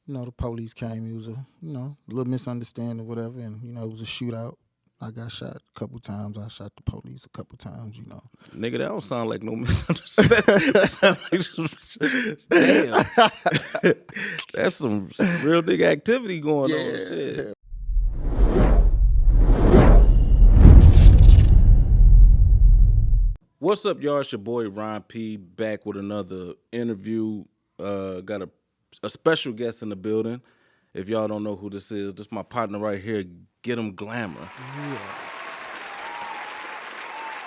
the police came. It was a little misunderstanding or whatever, and it was a shootout. I got shot a couple times. I shot the police a couple times. Nigga, that don't sound like no misunderstanding. That sound like damn. That's some real big activity going on. Shit. What's up, y'all? It's your boy Ron P back with another interview. Got a special guest in the building. If y'all don't know who this is my partner right here, GetEmGlamour.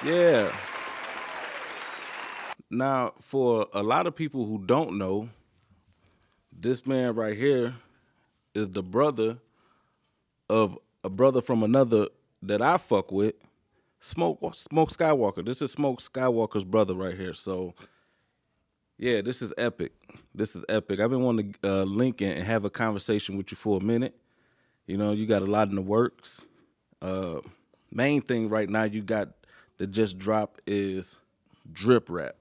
Yeah. Now, for a lot of people who don't know, this man right here is the brother of a brother from another that I fuck with, Smoke Skywalker. This is Smoke Skywalker's brother right here. So, yeah, this is epic. This is epic. I've been wanting to link and have a conversation with you for a minute. You got a lot in the works. Main thing right now you got that just dropped is drip rap.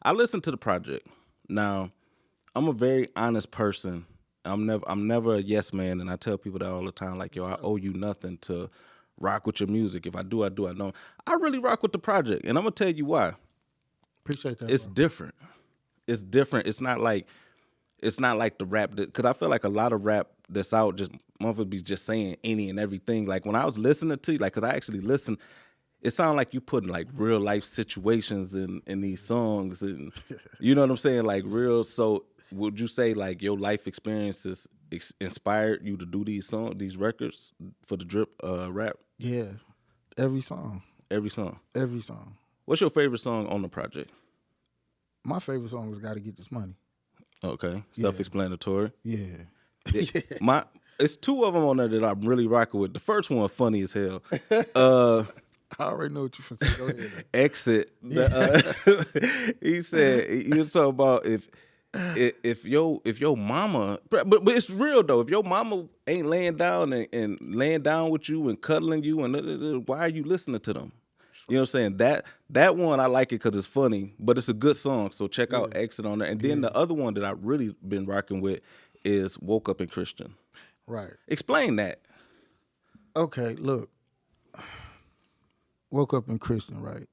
I listened to the project. Now, I'm a very honest person. I'm never a yes man, and I tell people that all the time. Like, yo, I owe you nothing to rock with your music. If I do, I do. I don't. I really rock with the project, and I'm gonna tell you why. Appreciate that. It's different. It's different. It's not like the rap because I feel like a lot of rap that's out just motherfuckers be just saying any and everything. Like when I was listening to you, like because I actually listened, it sounded like you putting like real life situations in these songs, and you know what I'm saying, like real. So would you say like your life experiences inspired you to do these records for the drip rap? Yeah, every song. Every song. Every song. What's your favorite song on the project? My favorite song is "Gotta Get This Money." Okay, self-explanatory. Yeah. It's two of them on there that I'm really rocking with. The first one funny as hell. I already know what you're finna say. Go ahead. Exit. He said you talk about if your mama, but it's real though. If your mama ain't laying down and laying down with you and cuddling you, and why are you listening to them? You know what I'm saying? That one I like it because it's funny, but it's a good song. So check out Exit on there. And then the other one that I've really been rocking with is Woke Up in Christian. Right. Explain that. Okay, look. Woke Up in Christian, right?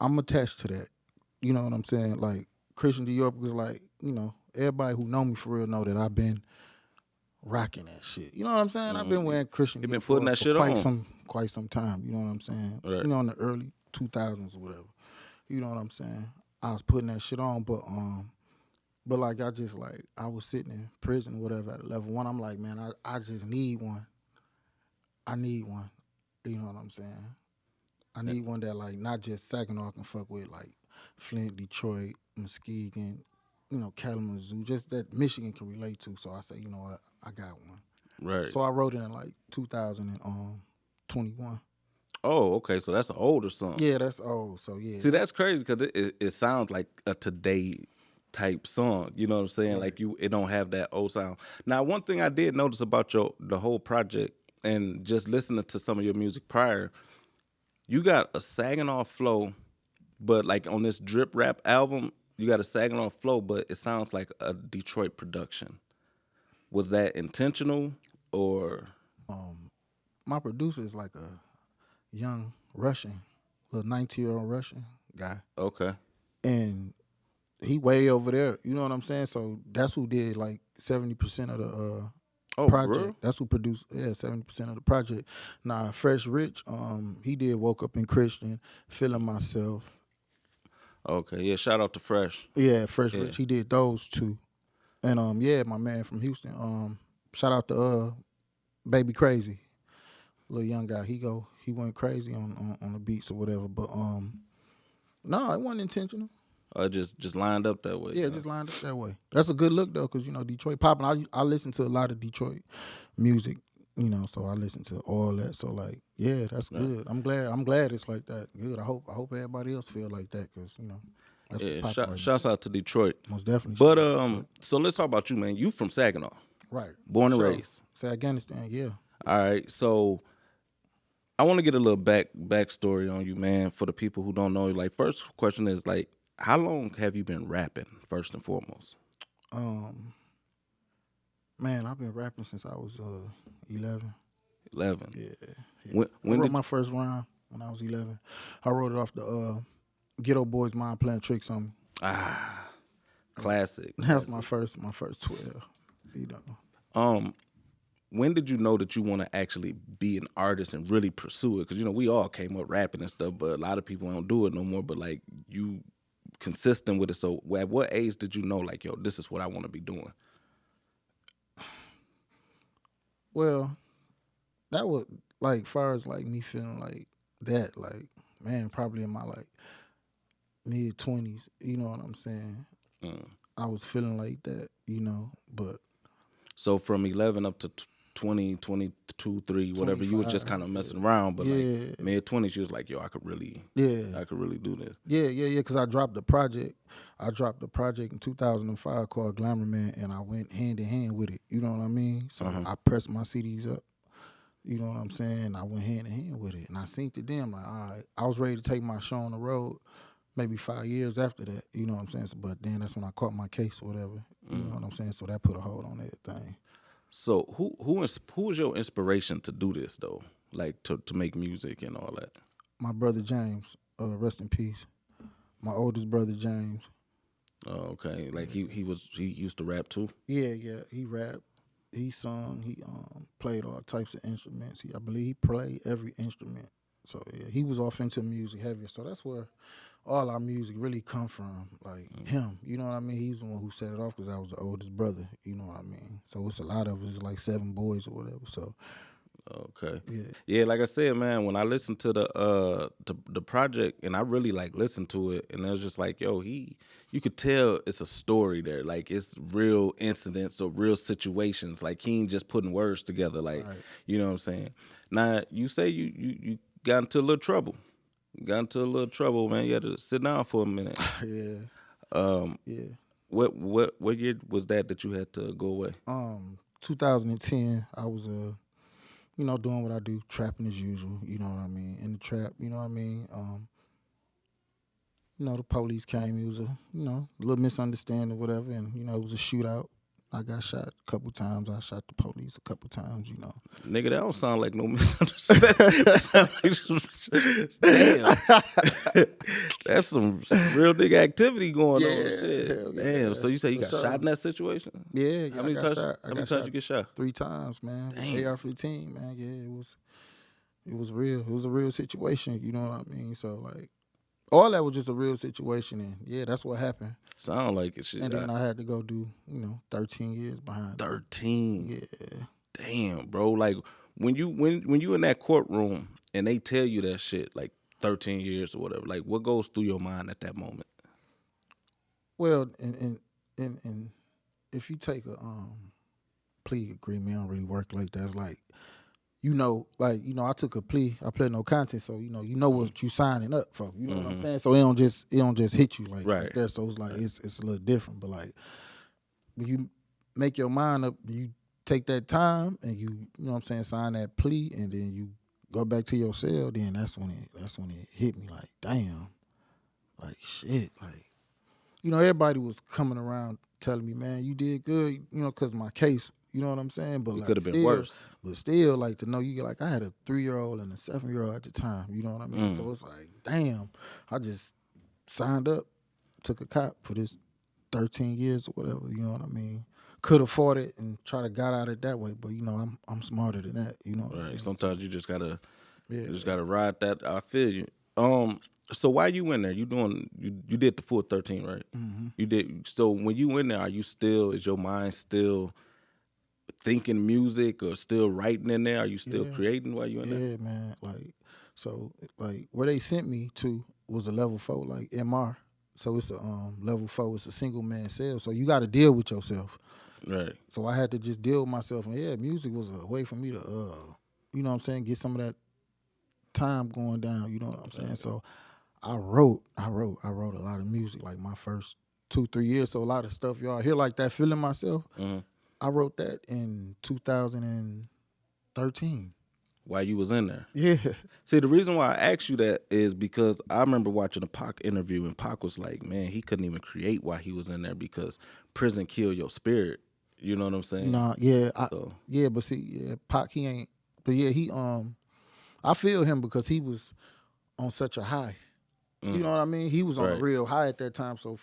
I'm attached to that. You know what I'm saying? Like Christian New York was like, everybody who know me for real know that I've been rocking that shit. You know what I'm saying? I've been wearing Christian. You've been putting that shit on quite some time. You know what I'm saying? Right. In the early 2000s or whatever. You know what I'm saying? I was putting that shit on, but like I was sitting in prison or whatever at level 1. I'm like, man, I just need one. I need one. You know what I'm saying? I need one that like not just Saginaw can fuck with, like Flint, Detroit, Muskegon, Kalamazoo, just that Michigan can relate to. So I say, you know what, I got one. Right. So I wrote it in like 2021. Oh, okay. So that's an older song. Yeah, that's old. So yeah. See, that's crazy because it sounds like a today type song. You know what I'm saying? Right. Like it don't have that old sound. Now, one thing I did notice about the whole project and just listening to some of your music prior, you got a Saginaw flow, but like on this drip rap album, you got a Saginaw flow, but it sounds like a Detroit production. Was that intentional or? My producer is like a young Russian, little 19-year-old Russian guy. Okay. And he way over there, you know what I'm saying? So that's who did like 70% of the project. Real? That's who produced 70% of the project. Now Fresh Rich, he did Woke Up in Christian, Feeling Myself. Okay, yeah, shout out to Fresh. Yeah, Fresh Rich, he did those two. And my man from Houston, shout out to Baby Crazy. Little young guy, he went crazy on the beats or whatever. But no, it wasn't intentional. Just lined up that way. Yeah, just lined up that way. That's a good look though, because Detroit popping. I listen to a lot of Detroit music, so I listen to all that. So like, yeah, that's good. I'm glad it's like that. Good. I hope everybody else feel like that, because that's what's popping. Right, shouts out to Detroit. Most definitely. But so let's talk about you, man. You from Saginaw, right? Born and raised. Afghanistan, yeah. All right, so I want to get a little backstory on you, man, for the people who don't know you. Like, first question is like, how long have you been rapping, first and foremost? Man, Man, I've been rapping since I was 11. 11. Yeah. When I wrote did my first rhyme when I was 11. I wrote it off the Ghetto Boys' Mind Playing Tricks on me. Classic. That's my first 12. You know. When did you know that you want to actually be an artist and really pursue it? Because, we all came up rapping and stuff, but a lot of people don't do it no more. But, like, you consistent with it. So at what age did you know, like, yo, this is what I want to be doing? Well, that was, like, far as, like, me feeling like that, like, man, probably in my, like, mid-20s, you know what I'm saying? I was feeling like that, but... So from 11 up to 20, 22, 3, whatever, you were just kind of messing around, but like mid-20s, you was like, yo, I could really do this. Yeah, because I dropped the project. I dropped the project in 2005 called Glamour Man, and I went hand in hand with it, you know what I mean? So I pressed my CDs up, you know what I'm saying? I went hand in hand with it, and I synced it then, like, all right, I was ready to take my show on the road maybe 5 years after that, you know what I'm saying? So, but then that's when I caught my case or whatever, you know what I'm saying? So that put a hold on everything. So who was your inspiration to do this though? Like to make music and all that? My brother James, rest in peace. My oldest brother James. Oh, okay. Like he used to rap too? Yeah, he rapped. He sung. He played all types of instruments. I believe he played every instrument. So yeah, he was off into music heavy. So that's where all our music really come from, like him. You know what I mean? He's the one who set it off because I was the oldest brother. You know what I mean? So it's a lot of us, like 7 boys or whatever. So okay, yeah. Like I said, man, when I listened to the project and I really like listened to it, and it was just like, yo, you could tell it's a story there. Like it's real incidents or real situations. Like he ain't just putting words together. Like you know what I'm saying? Now you say you got into a little trouble. Got into a little trouble, man. You had to sit down for a minute. Yeah. What year was that you had to go away? 2010. I was doing what I do, trapping as usual. You know what I mean? In the trap. You know what I mean? The police came. It was a little misunderstanding or whatever, and it was a shootout. I got shot a couple times. I shot the police a couple times, Nigga, that don't sound like no misunderstanding. That sound like damn. That's some real big activity going on. Shit. Damn. So you say you got shot in that situation? Yeah. How many times you get shot? 3 times, man. Damn. AR-15, man. Yeah, it was real. It was a real situation. You know what I mean? So like, all that was just a real situation, and yeah, that's what happened. Sound like it. Shit. And then I had to go do 13 years behind. 13. Yeah. Damn, bro. Like when you in that courtroom and they tell you that shit, like 13 years or whatever, like what goes through your mind at that moment? Well, and if you take a plea agreement, it don't really work like that. It's like, I took a plea. I pled no contest, so you know what you signing up for. You know what I'm saying? So it don't just hit you like that. So it's like it's a little different. But like when you make your mind up, you take that time and you know what I'm saying, sign that plea, and then you go back to your cell. Then that's when it hit me like, damn, like shit, like everybody was coming around telling me, man, you did good, because of my case. You know what I'm saying? But it like, could have been worse. But still, like, to know you get, like, I had a 3-year-old and a 7-year-old at the time. You know what I mean? So it's like, damn, I just signed up, took a cop for this 13 years or whatever. You know what I mean? Could afford it and try to got out it that way, but I'm smarter than that. You know what I mean? Sometimes you just gotta ride that. I feel you. So why you in there? You did the full 13, right? Mm-hmm. You did. So when you in there, is your mind still thinking music or still writing in there? Are you still creating while you in there? Yeah, man. Like where they sent me to was a level 4, like MR. So it's a level 4. It's a single man cell. So you got to deal with yourself. Right. So I had to just deal with myself, and music was a way for me to, you know what I'm saying, get some of that time going down. You know what I'm saying? So I wrote a lot of music, like my first 2-3 years. So a lot of stuff y'all hear like that, feeling myself. Mm-hmm. I wrote that in 2013. While you was in there? Yeah. See, the reason why I asked you that is because I remember watching a Pac interview, and Pac was like, man, he couldn't even create while he was in there because prison killed your spirit. You know what I'm saying? Nah, yeah, but see, yeah, Pac, he ain't. But yeah, I feel him because he was on such a high. You know what I mean? He was on a Right. real high at that time. So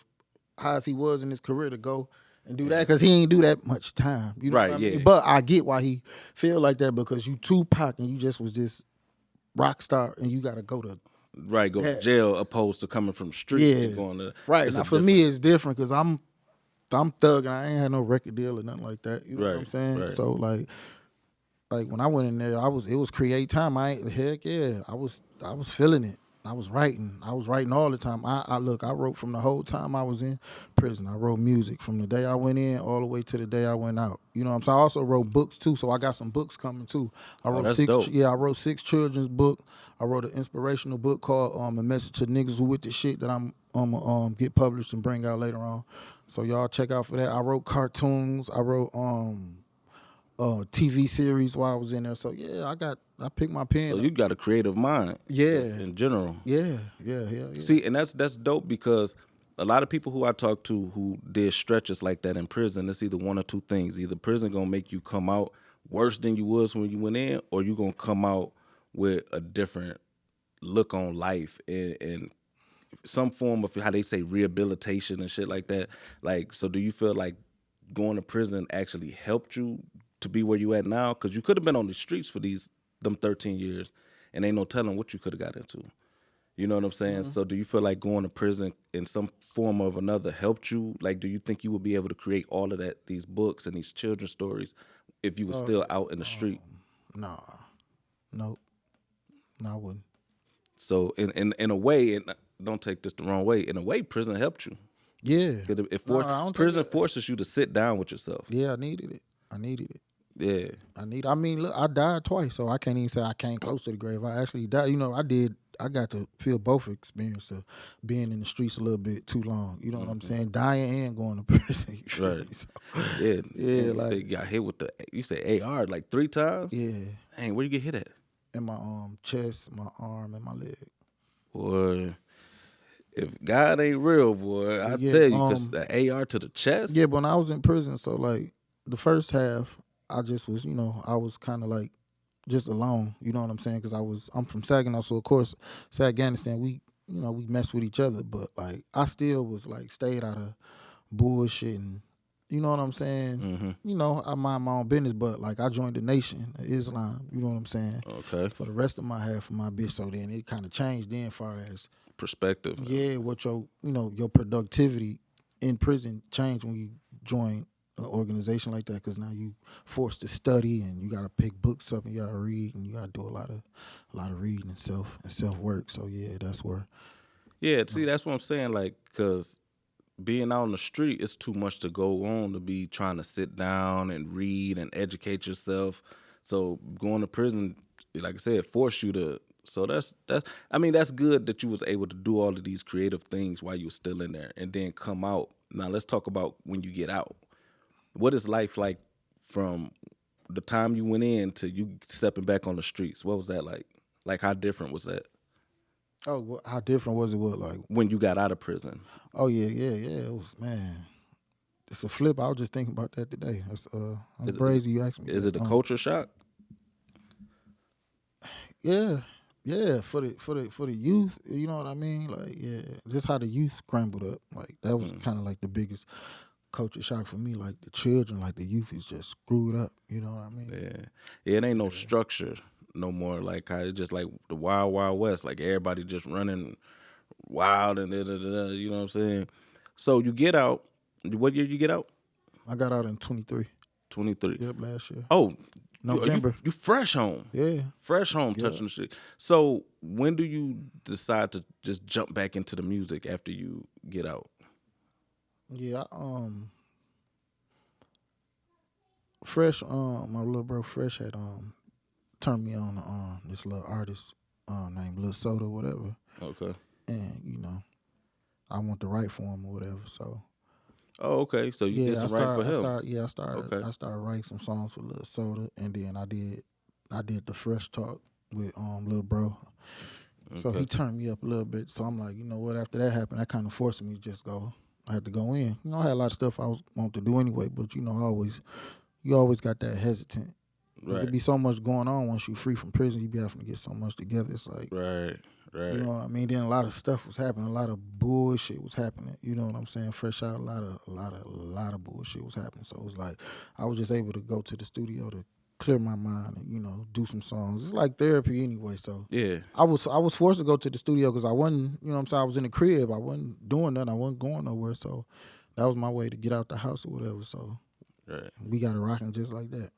high as he was in his career to go and do that, because he ain't do that much time. You know what I mean? Yeah. But I get why he feel like that, because you Tupac and you just was this rock star and you got to go to Go to jail opposed to coming from the street yeah. and going to Right. Now for me it's different because I'm thugging. I ain't had no record deal or nothing like that. You know what I'm saying? Right. So like when I went in there, it was create time. Heck yeah, I was feeling it. I was writing all the time. I wrote from the whole time I was in prison. I wrote music from the day I went in all the way to the day I went out. You know what I'm saying? I also wrote books too, so I got some books coming too. I wrote I wrote 6 children's book. I wrote an inspirational book called A Message to Niggas Who With the Shit that I'm get published and bring out later on. So y'all check out for that. I wrote cartoons. I wrote TV series while I was in there. So yeah, I picked my pen. So you got a creative mind. Yeah. In general. Yeah. See, and that's dope, because a lot of people who I talk to who did stretches like that in prison, it's either one or two things. Either prison gonna make you come out worse than you was when you went in, or you gonna come out with a different look on life and some form of, how they say, rehabilitation and shit like that. Like, so do you feel like going to prison actually helped you to be where you at now? Because you could have been on the streets for them 13 years, and ain't no telling what you could have got into. You know what I'm saying? Mm-hmm. So do you feel like going to prison in some form or another helped you? Like, do you think you would be able to create all of these books and these children's stories if you were still out in the street? Nope. No, I wouldn't. So in a way, and don't take this the wrong way, in a way, prison helped you. Yeah. Prison forces you to sit down with yourself. Yeah, I needed it. Yeah. I mean, look, I died twice, so I can't even say I came close to the grave. I actually died. You know, I got to feel both experience of being in the streets a little bit too long. You know what I'm saying? Dying and going to prison. Right. So, yeah. Yeah. You Like, you got hit with you say AR like 3 times? Yeah. Dang, where you get hit at? In my chest, my arm, and my leg. Boy, if God ain't real, boy, I tell you, because the AR to the chest. Yeah, but when I was in prison, so like the first half, I just was, I was kind of like just alone. You know what I'm saying? Because I'm from Saginaw, so of course, Afghanistan, we mess with each other, but like I still was like stayed out of bullshit, and you know what I'm saying? Mm-hmm. I mind my own business, but like I joined the Nation of Islam. You know what I'm saying? Okay. For the rest of my half of my bitch, so then it kind of changed then, far as perspective. Yeah, what your productivity in prison changed when you join an organization like that, because now you forced to study and you got to pick books up and you got to read and you got to do a lot of reading and self work. So yeah, that's where. Yeah, see, that's what I'm saying. Like, because being out on the street, it's too much to go on to be trying to sit down and read and educate yourself. So going to prison, like I said, force you to. So that's good that you was able to do all of these creative things while you were still in there and then come out. Now let's talk about when you get out. What is life like from the time you went in to you stepping back on the streets? What was that like? Like, how different was that? Oh, well, how different was it? What, like when you got out of prison? Oh yeah. It was, man. It's a flip. I was just thinking about that today. That's crazy. You asked me. Is it a culture shock? Yeah, for the youth, you know what I mean? Like, yeah, just how the youth scrambled up. Like that was kind of like the biggest culture shock for me. Like the children, like the youth is just screwed up. You know what I mean? Yeah. It ain't no structure no more. Like how it's just like the wild, wild west. Like everybody just running wild and you know what I'm saying? So you get out. What year you get out? I got out in 23. 23. Yep, last year. Oh, November. You fresh home. Yeah. Fresh home, touching the shit. So when do you decide to just jump back into the music after you get out? Yeah, Fresh, my little bro Fresh had turned me on to this little artist named Lil Soda, whatever. Okay. And I want to write for him or whatever. So. Oh, okay. So you did some writing for him. I started writing some songs for Lil Soda, and then I did the Fresh Talk with Lil Bro. Okay. So he turned me up a little bit. So I'm like, you know what? After that happened, that kind of forced me to just go I had to go in. You know, I had a lot of stuff I was wanted to do anyway, but you know, you always got that hesitant. Because Right. there be so much going on once you free from prison. You be having to get so much together. It's like, Right. you know what I mean? Then a lot of stuff was happening. A lot of bullshit was happening. You know what I'm saying? Fresh out, a lot of bullshit was happening. So it was like I was just able to go to the studio to clear my mind and, you know, do some songs. It's like therapy anyway. So Yeah. I was forced to go to the studio because I wasn't, you know what I'm saying? I was in the crib. I wasn't doing nothing. I wasn't going nowhere. So that was my way to get out the house or whatever. So Right. we got it rocking just like that.